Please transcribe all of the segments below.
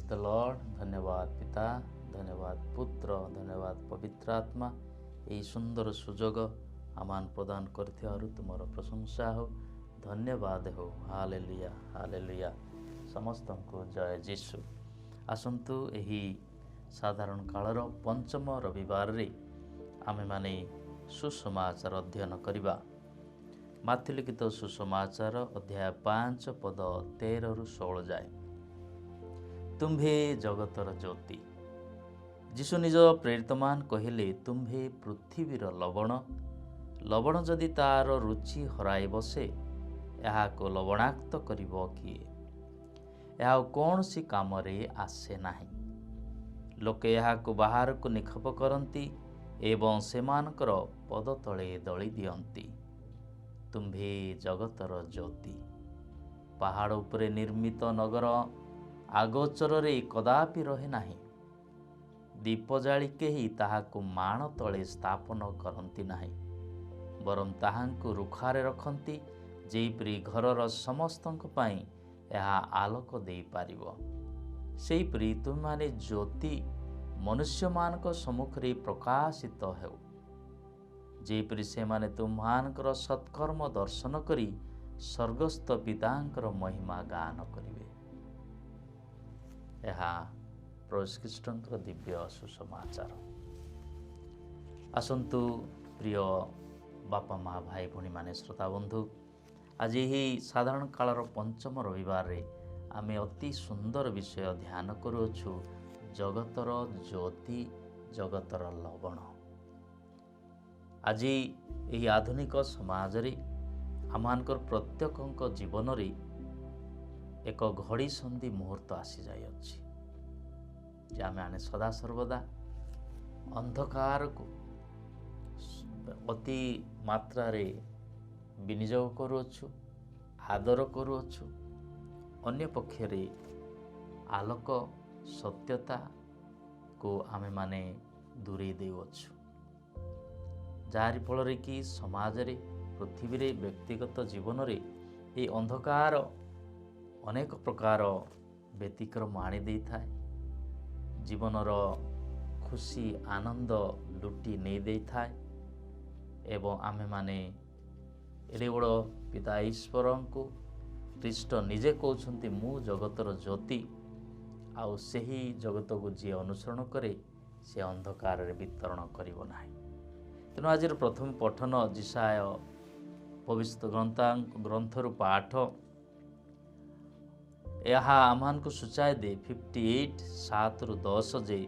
Praise the Lord. धन्यवाद पिता, धन्यवाद पुत्र, धन्यवाद पवित्र आत्मा। यही सुंदर सुजोग आमान प्रदान करथिबारु तुमर प्रशंसा हो, धन्यवाद हो। Hallelujah hallelujah. समस्त को जय जीशु। आसंतु यही साधारण कालर पंचम रविवार रे आमे माने सुसमाचार अध्ययन करिबा। माथि लिखित सुसमाचार अध्याय 5 पद 13 रु 16 जाए। तुम्भे जगतर ज्योति। जीशु निज प्रेरित मान कहिले, तुम्भे पृथ्वीर लवण। लवण जदि तार रुचि हराई बसे, को लवणाक्त करिबो किए? यह कौन सी कामरे आसे नाही। लोके को बाहर को निक्षेप करती एवं सेमानकर पद तले दली दियंती। तुम्भे जगतर ज्योति। पहाड़ उपरे निर्मित नगर आगोचर कदापि रहे नाही। दीप जाली केही ताहाकु माण तले स्थापन करती नाही, बरं ताहांकु रुखारे रखती, जेपरि घरर समस्तंक पई यह आलोक देई पारिबो। सेहीपरि तुम माने ज्योति मनुष्य मानक सम्मुखरे प्रकाशित हेउ, जेपरि से माने तुम्हानकर सत्कर्म दर्शन करी स्वर्गस्थ पितांकर महिमा गान करिवे। यह प्रभु श्रीकृष्णଙ୍କର दिव्य सुसमाचार। आसंतु प्रिय बापा माँ भाई भणी माने श्रोता बंधु, आज ही साधारण कालर पंचम रविवार रे आमे अति सुंदर विषय ध्यान करूछु, जगतर ज्योति, जगतर लवण। आज यही आधुनिक समाज रे आमानकर प्रत्येकଙ୍କ जीवन रे एक घड़ी संधि मुहूर्त आसी जाय अछि, जे आमे आने सदा सर्वदा अंधकार को अति मात्रा रे विनियोग करूछु, आदर करूछु। अन्य पक्षरे आलोक सत्यता को आमे माने दूरे देउछु, जारी फल रे कि समाज रे, पृथ्वी रे, व्यक्तिगत जीवन रे ए अंधकार अनेक प्रकार व्यतिक्रम आनी दे थाए। जीवनर खुशी आनंद लुटी नहीं दे थाए। एवं आमे माने एडे बड़ पिता ईश्वर को ख्रीष्ट निजे कहउछंती, मु जगतर ज्योति। आउ सेही जगत को जी अनुसरण करे से अंधकार रे वितरण करिवो नाही। तेणु आज प्रथम पठन जिसाय पवित्र ग्रंथरु पाठ यह आमान को सूचाए दे 58 7 रु 10 जे,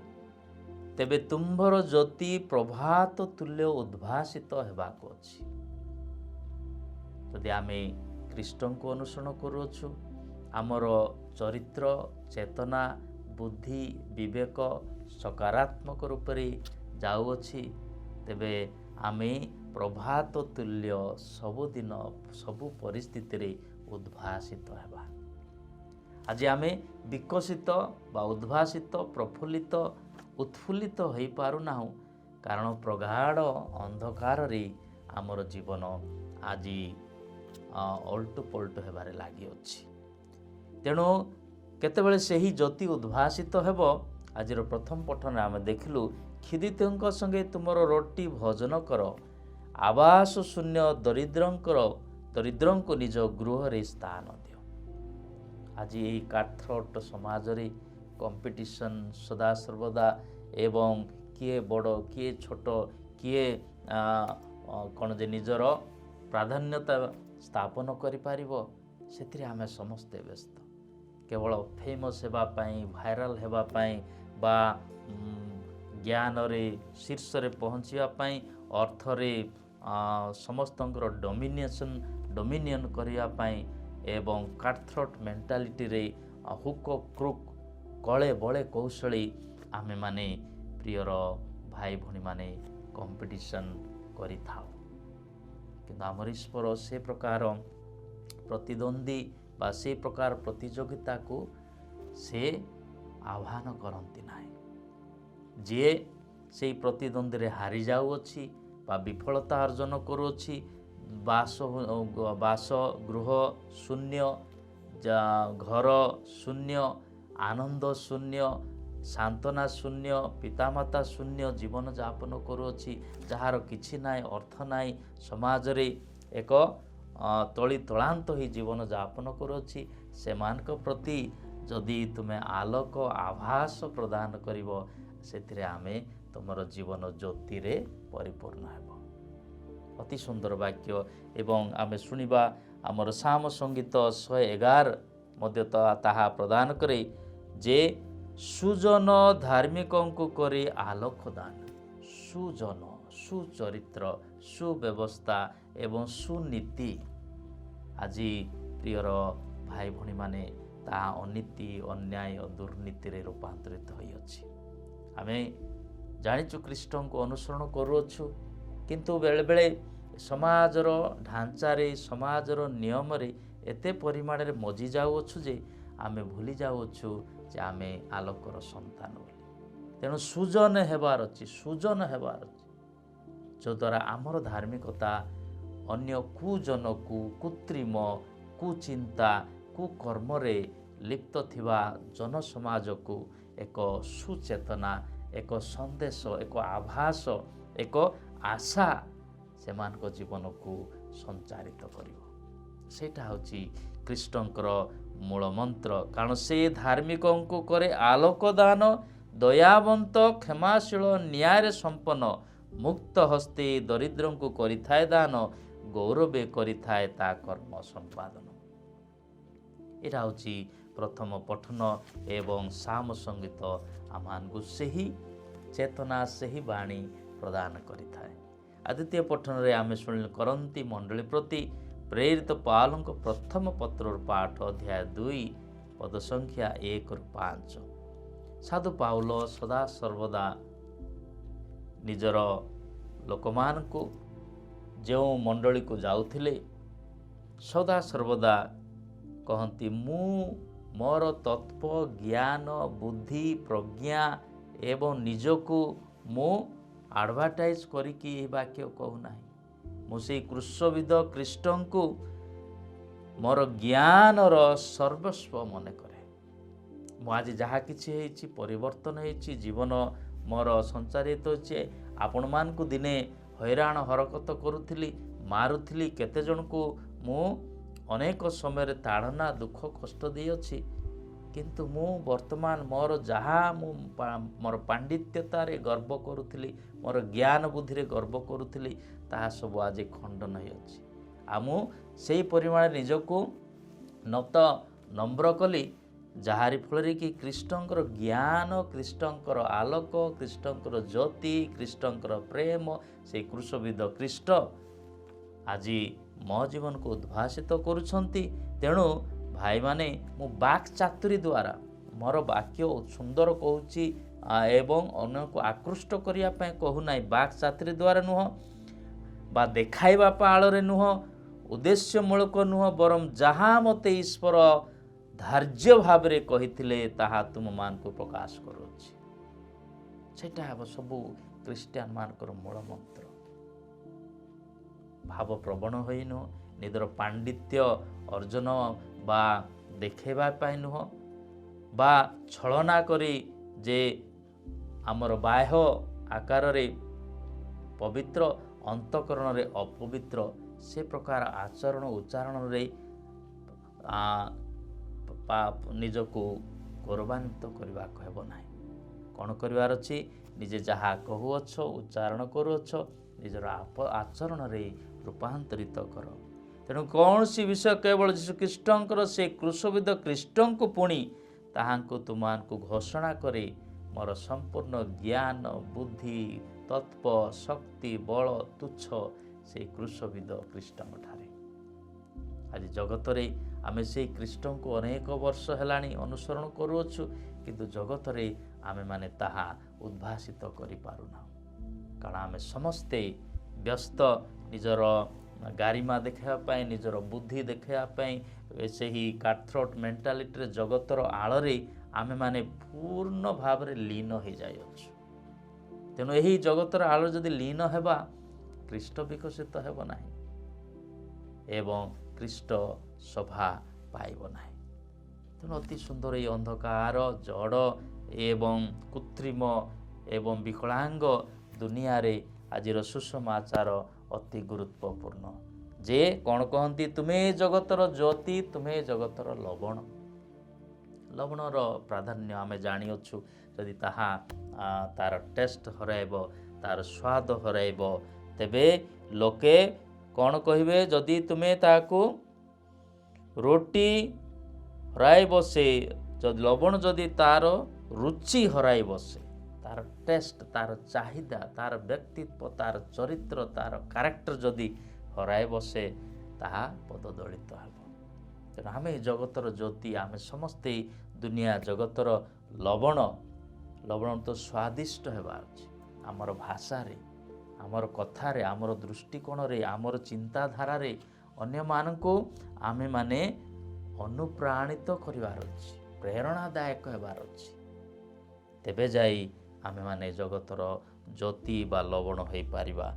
तेबे तुम्भर ज्योति प्रभात तुल्य उद्भासित हेबाको अछि। यदि आमे ख्रीष्ट को अनुसरण करूछु, आमर चरित्र चेतना बुद्धि विवेक सकारात्मक रूप रे जाउअछि, तेबे आमे प्रभात तुल्य सबुदिन सबु परिस्थिति रे उद्भासित हेबा। आज आमे विकसित बा उद्भासित प्रफुल्लित उत्फुल्लित हो पारु नाहु, कारण प्रगाढ़ अंधकार रे आमर जीवन आज अल्टु पल्टु हेबारे लागि अछि। तेणु केतेबेले सेही ज्योति उद्भासित हेबो। आज प्रथम पठन आमे देखिलु, खिदितଙ୍କ संगे तुमर रोटी भोजन कर, आवास शून्य दरिद्रंको निज गृह रे स्थान दियो। आज यही काठरट समाज रे कंपटीशन सदा सर्वदा, एवं किए बड़ किए छोट किए कौन जे निजर प्राधान्यता स्थापन करि पारिबो, सेतिरे आमे समस्ते व्यस्त। केवल फेमस हेबा पाई, भाइराल हेबा पाई, बा ज्ञान रे शीर्ष रे पहुँचिया पाई, अर्थ रे समस्तंकर डोमिनियन करिया पाई, एवं काठथ्रोट मेंटालिटी रे हुक क्रुक कले बले कौशली आमे माने प्रियर भाई भणी माने कंपटीशन करि थाओ। किंतु आमर ईश्वर से प्रकार प्रतिद्वंदी बा से प्रकार प्रतियोगिता को से आह्वान करती ना। जे से प्रतिद्वंदी रे हारी जाउअछि बा विफलता अर्जन करुअछि, बास गृह शून्य, घर शून्य, ଆନନ୍ଦ ଶୂନ୍ୟ, ସାନ୍ତ୍ୱନା ଶୂନ୍ୟ, ପିତାମାତା ଶୂନ୍ୟ ଜୀବନଯାପନ କରୁଅଛି, ଯାହାର କିଛି ନାହିଁ, ଅର୍ଥ ନାହିଁ, ସମାଜରେ ଏକ ତଳି ତଳାନ୍ତ ହୋଇ ଜୀବନଯାପନ କରୁଅଛି, ସେମାନଙ୍କ ପ୍ରତି ଯଦି ତୁମେ ଆଲୋକ ଆଭାସ ପ୍ରଦାନ କରିବ, ସେଥିରେ ଆମେ ତୁମର ଜୀବନ ଜ୍ୟୋତିରେ ପରିପୂର୍ଣ୍ଣ ହେବ। ଅତି ସୁନ୍ଦର ବାକ୍ୟ। ଏବଂ ଆମେ ଶୁଣିବା ଆମର ସାମ ସଙ୍ଗୀତ 111 ମଧ୍ୟ ତାହା ପ୍ରଦାନ କରେ ଯେ ସୁଜନ ଧାର୍ମିକଙ୍କୁ କରି ଆଲୋକ ଦାନ। ସୁଜନ, ସୁଚରିତ୍ର, ସୁବ୍ୟବସ୍ଥା ଏବଂ ସୁନୀତି ଆଜି ପ୍ରିୟର ଭାଇ ଭଉଣୀମାନେ ତାହା ଅନୀତି, ଅନ୍ୟାୟ, ଦୁର୍ନୀତିରେ ରୂପାନ୍ତରିତ ହୋଇଅଛି। ଆମେ ଜାଣିଛୁ ଖ୍ରୀଷ୍ଟଙ୍କୁ ଅନୁସରଣ କରୁଅଛୁ, କିନ୍ତୁ ବେଳେବେଳେ ସମାଜର ଢାଞ୍ଚାରେ, ସମାଜର ନିୟମରେ ଏତେ ପରିମାଣରେ ମଜି ଯାଉଅଛୁ ଯେ ଆମେ ଭୁଲି ଯାଉଅଛୁ ଯେ ଆମେ ଆଲୋକର ସନ୍ତାନ ବୋଲି। ତେଣୁ ସୁଜନ ହେବାର ଅଛି, ସୁଜନ ହେବାର ଅଛି, ଯଦ୍ୱାରା ଆମର ଧାର୍ମିକତା ଅନ୍ୟ କୁଜନକୁ, କୃତ୍ରିମ, କୁଚିନ୍ତା, କୁକର୍ମରେ ଲିପ୍ତ ଥିବା ଜନସମାଜକୁ ଏକ ସୁଚେତନା, ଏକ ସନ୍ଦେଶ, ଏକ ଆଭାସ, ଏକ ଆଶା ସେମାନଙ୍କ ଜୀବନକୁ ସଞ୍ଚାରିତ କରିବ। ସେଇଟା ହେଉଛି ଖ୍ରୀଷ୍ଟଙ୍କର ମୂଳ ମନ୍ତ୍ର। କାରଣ ସେ ଧାର୍ମିକଙ୍କୁ କରେ ଆଲୋକ ଦାନ, ଦୟାବନ୍ତ, କ୍ଷମାଶୀଳ, ନ୍ୟାୟରେ ସମ୍ପନ୍ନ, ମୁକ୍ତ ହସ୍ତେ ଦରିଦ୍ରଙ୍କୁ କରିଥାଏ ଦାନ, ଗୌରବେ କରିଥାଏ ତା କର୍ମ ସମ୍ପାଦନ। ଏଇଟା ହେଉଛି ପ୍ରଥମ ପଠନ ଏବଂ ସାମ ସଙ୍ଗୀତ ଆମମାନଙ୍କୁ ସେହି ଚେତନା, ସେହି ବାଣୀ ପ୍ରଦାନ କରିଥାଏ। ଆଉ ଦ୍ୱିତୀୟ ପଠନରେ ଆମେ ଶୁଣିଲୁ କରନ୍ତି ମଣ୍ଡଳୀ ପ୍ରତି ପ୍ରେରିତ ପାଉଲଙ୍କ ପ୍ରଥମ ପତ୍ରର ପାଠ, ଅଧ୍ୟାୟ 2 ପଦ ସଂଖ୍ୟା 1-5। ସାଧୁ ପାଉଲ ସଦାସର୍ବଦା ନିଜର ଲୋକମାନଙ୍କୁ, ଯେଉଁ ମଣ୍ଡଳୀକୁ ଯାଉଥିଲେ, ସଦାସର୍ବଦା କହନ୍ତି ମୁଁ ମୋର ତତ୍ତ୍ୱ, ଜ୍ଞାନ, ବୁଦ୍ଧି, ପ୍ରଜ୍ଞା ଏବଂ ନିଜକୁ ମୁଁ ଆଡ଼ଭାର୍ଟାଇଜ୍ କରିକି ଏହି ବାକ୍ୟ କହୁନାହିଁ। ମୁଁ ସେଇ କ୍ରୁଶବିଦ୍ଧ ଖ୍ରୀଷ୍ଟଙ୍କୁ ମୋର ଜ୍ଞାନର ସର୍ବସ୍ୱ ମନେ କରେ। ମୁଁ ଆଜି ଯାହା କିଛି ହେଇଛି, ପରିବର୍ତ୍ତନ ହେଇଛି, ଜୀବନ ମୋର ସଞ୍ଚାରିତ ହେଉଛି। ଆପଣମାନଙ୍କୁ ଦିନେ ହଇରାଣ ହରକତ କରୁଥିଲି, ମାରୁଥିଲି, କେତେଜଣଙ୍କୁ ମୁଁ ଅନେକ ସମୟରେ ତାଡ଼ନା, ଦୁଃଖ, କଷ୍ଟ ଦେଇଅଛି। କିନ୍ତୁ ମୁଁ ବର୍ତ୍ତମାନ ମୋର ଯାହା ମୋର ପାଣ୍ଡିତ୍ୟତାରେ ଗର୍ବ କରୁଥିଲି, ମୋର ଜ୍ଞାନ ବୁଦ୍ଧିରେ ଗର୍ବ କରୁଥିଲି, ତାହା ସବୁ ଆଜି ଖଣ୍ଡନ ହୋଇଅଛି। ଆଉ ମୁଁ ସେହି ପରିମାଣରେ ନିଜକୁ ନମ୍ର କଲି, ଯାହାରି ଫଳରେ କି ଖ୍ରୀଷ୍ଟଙ୍କର ଜ୍ଞାନ, ଖ୍ରୀଷ୍ଟଙ୍କର ଆଲୋକ, ଖ୍ରୀଷ୍ଟଙ୍କର ଜ୍ୟୋତି, ଖ୍ରୀଷ୍ଟଙ୍କର ପ୍ରେମ, ସେହି କ୍ରୁଶବିଦ୍ଧ ଖ୍ରୀଷ୍ଟ ଆଜି ମୋ ଜୀବନକୁ ଉଦ୍ଭାସିତ କରୁଛନ୍ତି। ତେଣୁ ଭାଇମାନେ, ମୁଁ ବାକ୍ ଚାତୁରୀ ଦ୍ୱାରା ମୋର ବାକ୍ୟ ସୁନ୍ଦର କହୁଛି ଏବଂ ଅନ୍ୟକୁ ଆକୃଷ୍ଟ କରିବା ପାଇଁ କହୁନାହିଁ। ବାକ୍ ଚାତୁରୀ ଦ୍ୱାରା ନୁହଁ, ବା ଦେଖାଇବା ପାଳରେ ନୁହଁ, ଉଦ୍ଦେଶ୍ୟମୂଳକ ନୁହଁ, ବରଂ ଯାହା ମୋତେ ଈଶ୍ୱର ଧାର୍ଯ୍ୟ ଭାବରେ କହିଥିଲେ ତାହା ତୁମମାନଙ୍କୁ ପ୍ରକାଶ କରୁଅଛି। ସେଇଟା ହେବ ସବୁ ଖ୍ରୀଷ୍ଟିଆନ ମାନଙ୍କର ମୂଳ ମନ୍ତ୍ର। ଭାବପ୍ରବଣ ହୋଇ ନୁହଁ, ନିଜର ପାଣ୍ଡିତ୍ୟ ଅର୍ଜନ ବା ଦେଖାଇବା ପାଇଁ ନୁହଁ, ବା ଛଳନା କରି ଯେ ଆମର ବାହ୍ୟ ଆକାରରେ ପବିତ୍ର, ଅନ୍ତଃକରଣରେ ଅପବିତ୍ର, ସେ ପ୍ରକାର ଆଚରଣ ଉଚ୍ଚାରଣରେ ନିଜକୁ ଗୌରବାନ୍ୱିତ କରିବାକୁ ହେବ ନାହିଁ। କ'ଣ କରିବାର ଅଛି? ନିଜେ ଯାହା କହୁଅଛ, ଉଚ୍ଚାରଣ କରୁଅଛ, ନିଜର ଆଚରଣରେ ରୂପାନ୍ତରିତ କର। ତେଣୁ କୌଣସି ବିଷୟ କେବଳ ଯୀଶୁଖ୍ରୀଷ୍ଟଙ୍କର ସେ କ୍ରୁଶବିଦ୍ଧ ଖ୍ରୀଷ୍ଟଙ୍କୁ ପୁଣି ତାହାଙ୍କୁ ତୁମମାନଙ୍କୁ ଘୋଷଣା କରି ମୋର ସମ୍ପୂର୍ଣ୍ଣ ଜ୍ଞାନ, ବୁଦ୍ଧି, ତତ୍ତ୍ୱ, ଶକ୍ତି, ବଳ ତୁଚ୍ଛ ସେହି କ୍ରୁଶବିଦ୍ଧ ଖ୍ରୀଷ୍ଟଙ୍କଠାରେ। ଆଜି ଜଗତରେ ଆମେ ସେହି ଖ୍ରୀଷ୍ଟଙ୍କୁ ଅନେକ ବର୍ଷ ହେଲାଣି ଅନୁସରଣ କରୁଅଛୁ, କିନ୍ତୁ ଜଗତରେ ଆମେମାନେ ତାହା ଉଦ୍ଭାସିତ କରିପାରୁନାହୁଁ। କାରଣ ଆମେ ସମସ୍ତେ ବ୍ୟସ୍ତ ନିଜର ଗାରିମା ଦେଖାଇବା ପାଇଁ, ନିଜର ବୁଦ୍ଧି ଦେଖାଇବା ପାଇଁ, ସେହି କାର୍ଥ୍ରୋଟ୍ ମେଣ୍ଟାଲିଟିରେ, ଜଗତର ଆଳରେ ଆମେମାନେ ପୂର୍ଣ୍ଣ ଭାବରେ ଲୀନ ହୋଇଯାଇଅଛୁ। ତେଣୁ ଏହି ଜଗତର ଆଳରେ ଯଦି ଲୀନ ହେବା, ଖ୍ରୀଷ୍ଟ ବିକଶିତ ହେବ ନାହିଁ ଏବଂ ଖ୍ରୀଷ୍ଟ ଶୋଭା ପାଇବ ନାହିଁ। ତେଣୁ ଅତି ସୁନ୍ଦର ଏହି ଅନ୍ଧକାର ଜଡ଼ ଏବଂ କୃତ୍ରିମ ଏବଂ ବିକଳାଙ୍ଗ ଦୁନିଆରେ ଆଜିର ସୁସମାଚାର ଅତି ଗୁରୁତ୍ୱପୂର୍ଣ୍ଣ ଯେ କ'ଣ କହନ୍ତି, ତୁମେ ଜଗତର ଜ୍ୟୋତି, ତୁମେ ଜଗତର ଲବଣ। ଲବଣର ପ୍ରାଧାନ୍ୟ ଆମେ ଜାଣିଅଛୁ, ଯଦି ତାହା ତାର ଟେଷ୍ଟ ହରାଇବ, ତାର ସ୍ୱାଦ ହରାଇବ, ତେବେ ଲୋକେ କ'ଣ କହିବେ, ଯଦି ତୁମେ ତାହାକୁ ରୁଟି ହରାଇ ବସେ, ଲବଣ ଯଦି ତାର ରୁଚି ହରାଇ ବସେ, ତାର ଟେଷ୍ଟ, ତାର ଚାହିଦା, ତାର ବ୍ୟକ୍ତିତ୍ୱ, ତାର ଚରିତ୍ର, ତାର କ୍ୟାରେକ୍ଟର ଯଦି ହରାଇ ବସେ, ତାହା ପଦଦଳିତ ହେବ। ତେଣୁ ଆମେ ଜଗତର ଜ୍ୟୋତି, ଆମେ ସମସ୍ତେ ଦୁନିଆ ଜଗତର ଲବଣ। ଲବଣ ତ ସ୍ୱାଦିଷ୍ଟ ହେବା ଅଛି ଆମର ଭାଷାରେ, ଆମର କଥାରେ, ଆମର ଦୃଷ୍ଟିକୋଣରେ, ଆମର ଚିନ୍ତାଧାରାରେ ଅନ୍ୟମାନଙ୍କୁ ଆମେମାନେ ଅନୁପ୍ରାଣିତ କରିବାର ଅଛି, ପ୍ରେରଣାଦାୟକ ହେବାର ଅଛି। ତେବେ ଯାଇ ଆମେମାନେ ଜଗତର ଜ୍ୟୋତି ବା ଲବଣ ହୋଇପାରିବା।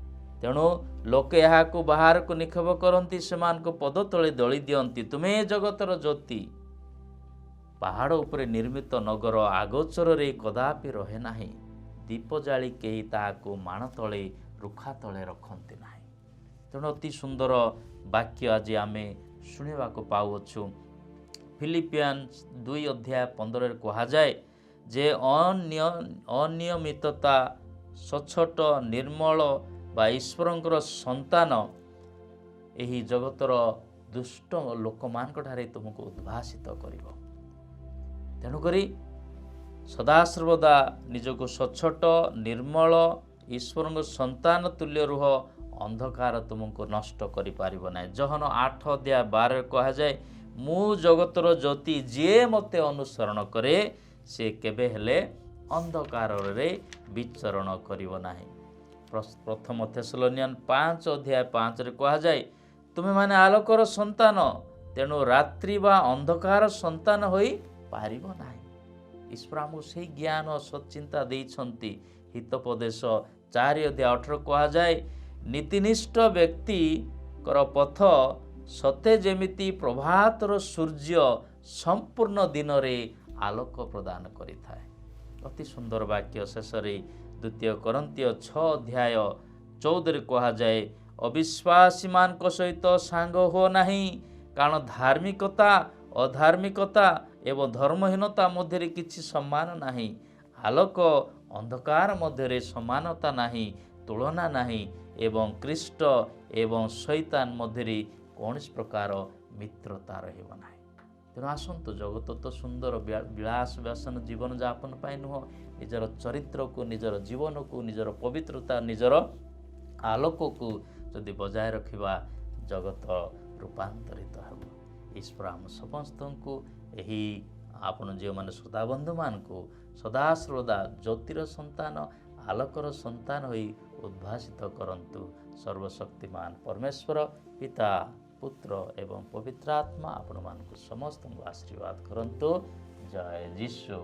ତେଣୁ ଲୋକେ ଏହାକୁ ବାହାରକୁ ନିକ୍ଷେପ କରନ୍ତି, ସେମାନଙ୍କ ପଦ ତଳେ ଦଳି ଦିଅନ୍ତି, ତୁମେ ଜଗତର ଜ୍ୟୋତି। ପାହାଡ଼ ଉପରେ ନିର୍ମିତ ନଗର ଆଗୋଚରରେ କଦାପି ରହେ ନାହିଁ, ଦୀପ ଜାଳି କେହି ତାହାକୁ ମାଣ ତଳେ ରୁଖା ତଳେ ରଖନ୍ତି ନାହିଁ। ତେଣୁ ଅତି ସୁନ୍ଦର ବାକ୍ୟ ଆଜି ଆମେ ଶୁଣିବାକୁ ପାଉଅଛୁ। ଫିଲିପିଆନ୍ 2:15 କୁହାଯାଏ ଯେ ଅନିୟମିତତା ସଚ୍ଚୋଟ ନିର୍ମଳ ବା ଈଶ୍ୱରଙ୍କର ସନ୍ତାନ ଏହି ଜଗତର ଦୁଷ୍ଟ ଲୋକମାନଙ୍କଠାରେ ତୁମକୁ ଉଦ୍ଭାସିତ କରିବ। ତେଣୁକରି ସଦାସର୍ବଦା ନିଜକୁ ସଚ୍ଚୋଟ ନିର୍ମଳ ଈଶ୍ୱରଙ୍କ ସନ୍ତାନ ତୁଲ୍ୟ ରୁହ, ଅନ୍ଧକାର ତୁମକୁ ନଷ୍ଟ କରିପାରିବ ନାହିଁ। ଜହନ 8:12 କୁହାଯାଏ, ମୁଁ ଜଗତର ଜ୍ୟୋତି, ଯିଏ ମୋତେ ଅନୁସରଣ କରେ ସେ କେବେ ହେଲେ ଅନ୍ଧକାରରେ ବିଚରଣ କରିବ ନାହିଁ। ପ୍ରଥମ ଥେସଲୋନିଆନ୍ 5:5 କୁହାଯାଏ, ତୁମେମାନେ ଆଲୋକର ସନ୍ତାନ, ତେଣୁ ରାତ୍ରି ବା ଅନ୍ଧକାର ସନ୍ତାନ ହୋଇ ପାରିବ ନାହିଁ। ଈଶ୍ୱର ଆମକୁ ସେହି ଜ୍ଞାନ ସଚିନ୍ତା ଦେଇଛନ୍ତି। ହିତୋପଦେଶ 4:18 କୁହାଯାଏ, ନୀତିନିଷ୍ଠ ବ୍ୟକ୍ତିଙ୍କର ପଥ ସତେ ଯେମିତି ପ୍ରଭାତର ସୂର୍ଯ୍ୟ ସମ୍ପୂର୍ଣ୍ଣ ଦିନରେ ଆଲୋକ ପ୍ରଦାନ କରିଥାଏ। ଅତି ସୁନ୍ଦର ବାକ୍ୟ ଶେଷରେ 2 କରିନ୍ଥୀୟ 6:14 କୁହାଯାଏ, ଅବିଶ୍ୱାସୀମାନଙ୍କ ସହିତ ସାଙ୍ଗ ହୁଅ ନାହିଁ, କାରଣ ଧାର୍ମିକତା ଅଧାର୍ମିକତା ଏବଂ ଧର୍ମହୀନତା ମଧ୍ୟରେ କିଛି ସମ୍ମାନ ନାହିଁ। ଆଲୋକ ଅନ୍ଧକାର ମଧ୍ୟରେ ସମାନତା ନାହିଁ, ତୁଳନା ନାହିଁ ଏବଂ ଖ୍ରୀଷ୍ଟ ଏବଂ ଶୈତାନ ମଧ୍ୟରେ କୌଣସି ପ୍ରକାର ମିତ୍ରତା ରହିବ ନାହିଁ। ତେଣୁ ଆସନ୍ତୁ, ଜଗତ ତ ସୁନ୍ଦର ବିଳାସ ବ୍ୟସନ ଜୀବନଯାପନ ପାଇଁ ନୁହଁ, ନିଜର ଚରିତ୍ରକୁ, ନିଜର ଜୀବନକୁ, ନିଜର ପବିତ୍ରତା, ନିଜର ଆଲୋକକୁ ଯଦି ବଜାୟ ରଖିବା, ଜଗତ ରୂପାନ୍ତରିତ ହେବ। ଈଶ୍ୱର ଆମ ସମସ୍ତଙ୍କୁ ଏହି ଆପଣ ଯେଉଁମାନେ ଶ୍ରୋତାବନ୍ଧୁମାନଙ୍କୁ ସଦାସର୍ବଦା ଜ୍ୟୋତିର ସନ୍ତାନ, ଆଲୋକର ସନ୍ତାନ ହୋଇ ଉଦ୍ଭାସିତ କରନ୍ତୁ। ସର୍ବଶକ୍ତିମାନ ପରମେଶ୍ୱର ପିତା, ପୁତ୍ର ଏବଂ ପବିତ୍ର ଆତ୍ମା ଆପଣମାନଙ୍କୁ ସମସ୍ତଙ୍କୁ ଆଶୀର୍ବାଦ କରନ୍ତୁ। ଜୟ ଯୀଶୁ।